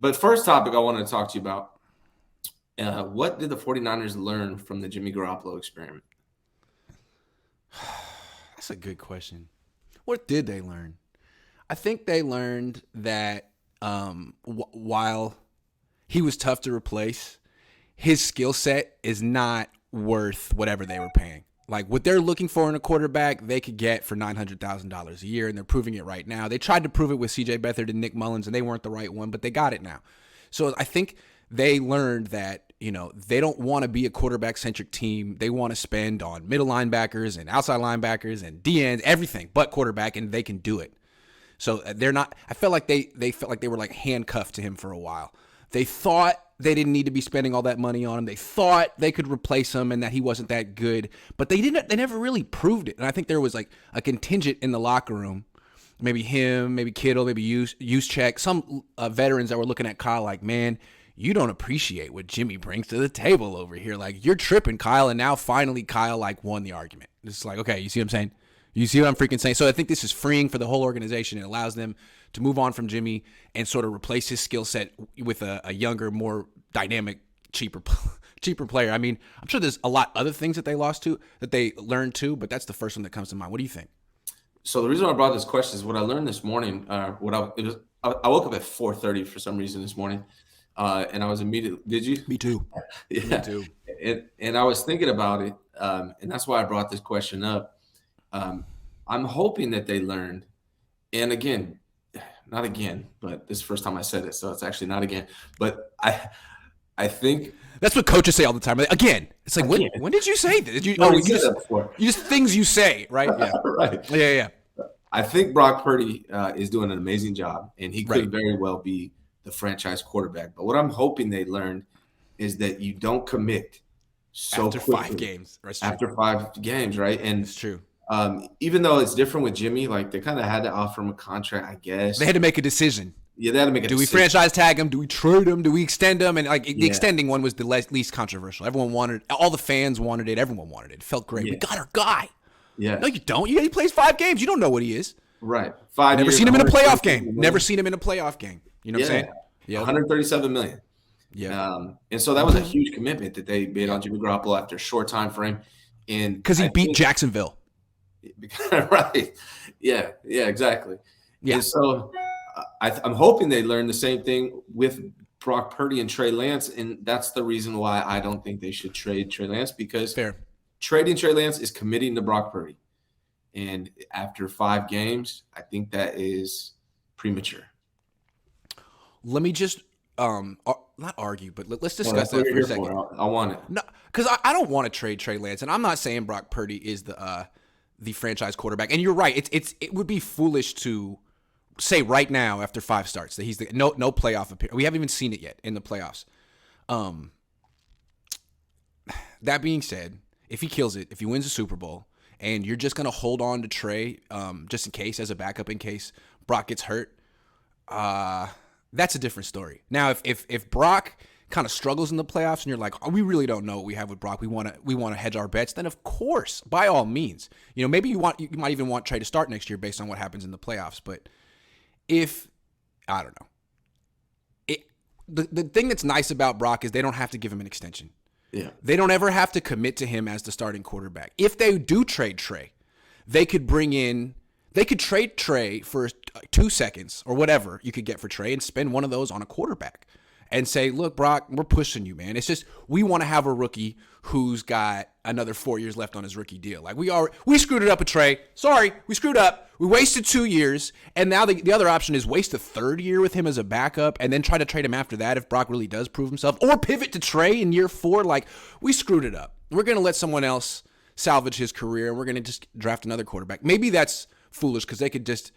But first topic I wanted to talk to you about, what did the 49ers learn from the Jimmy Garoppolo experiment? That's a good question. What did they learn? I think they learned that while he was tough to replace, his skill set is not worth whatever they were paying. Like what they're looking for in a quarterback, they could get for $900,000 a year, and they're proving it right now. They tried to prove it with C.J. Beathard and Nick Mullins, and they weren't the right one, but they got it now. So I think they learned that they don't want to be a quarterback-centric team. They want to spend on middle linebackers and outside linebackers and DNs, everything but quarterback, and they can do it. So they're not. I felt like they felt like they were like handcuffed to him for a while. They thought they didn't need to be spending all that money on him. They thought they could replace him and that he wasn't that good, but they didn't. They never really proved it. And I think there was like a contingent in the locker room, maybe him, maybe Kittle, maybe Juszczyk, some veterans that were looking at Kyle like, man, you don't appreciate what Jimmy brings to the table over here. Like, you're tripping, Kyle. And now finally Kyle like won the argument. It's like, okay, you see what I'm saying? You see what I'm freaking saying? So I think this is freeing for the whole organization. It allows them to move on from Jimmy and sort of replace his skill set with a younger, more dynamic, cheaper player. I mean, I'm sure there's a lot other things that they learned too, but that's the first one that comes to mind. What do you think? So the reason I brought this question is what I learned this morning. I woke up at 4:30 for some reason this morning, and I was immediately. Did you? Me too. Yeah. Me too. And I was thinking about it, and that's why I brought this question up. I'm hoping that they learned, and again, not again, but this is the first time I said it, so it's actually not again. But I think that's what coaches say all the time. Again, it's like when did you say that? Did you? Oh, you just things you say, right? Yeah, right. Yeah. I think Brock Purdy is doing an amazing job, and he could very well be the franchise quarterback. But what I'm hoping they learned is that you don't commit so after quickly. 5 games. After 5 games, right? And it's true. Even though it's different with Jimmy, like they kind of had to offer him a contract, I guess. They had to make a decision. Yeah, they had to make a decision. Do we franchise tag him? Do we trade him? Do we extend him? And like the extending one was the least controversial. Everyone wanted, all the fans wanted it. Everyone wanted it. It felt great. Yeah. We got our guy. Yeah. No, you don't. He plays 5 games. You don't know what he is. Right. 5 Never seen him in a playoff game. Never seen him in a playoff game. You know what I'm saying? Yeah. $137 million. Yeah. And so that was a huge commitment that they made on Jimmy Garoppolo after a short time frame. And because he beat Jacksonville. Right. Yeah, exactly. Yeah. And so I'm hoping they learn the same thing with Brock Purdy and Trey Lance, and that's the reason why I don't think they should trade Trey Lance, because trading Trey Lance is committing to Brock Purdy. And after 5 games, I think that is premature. Let me just not argue, but let's discuss that for a second. I want it. No, because I don't want to trade Trey Lance, and I'm not saying Brock Purdy is the franchise quarterback. And you're right. It would be foolish to say right now after 5 starts that he's the no playoff appearance. We haven't even seen it yet in the playoffs. That being said, if he kills it, if he wins the Super Bowl, and you're just gonna hold on to Trey just in case as a backup in case Brock gets hurt, that's a different story. Now, if Brock kind of struggles in the playoffs and you're like, oh, we really don't know what we have with Brock, we want to hedge our bets, then of course, by all means, maybe you might even want Trey to start next year based on what happens in the playoffs. But I don't know, the thing that's nice about Brock is they don't have to give him an extension. Yeah, they don't ever have to commit to him as the starting quarterback. If they do trade Trey, they could trade Trey for 2 seconds or whatever you could get for Trey and spend one of those on a quarterback and say, look, Brock, we're pushing you, man. It's just we want to have a rookie who's got another 4 years left on his rookie deal. Like we screwed it up with Trey. Sorry, we screwed up. We wasted 2 years, and now the other option is waste a 3rd year with him as a backup and then try to trade him after that if Brock really does prove himself, or pivot to Trey in year 4. Like, we screwed it up. We're going to let someone else salvage his career, and we're going to just draft another quarterback. Maybe that's foolish because they could just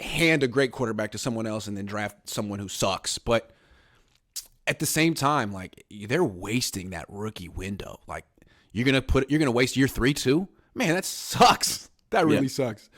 hand a great quarterback to someone else and then draft someone who sucks. But at the same time, like, they're wasting that rookie window. Like, you're gonna waste year 3 too? Man, that sucks. That really sucks.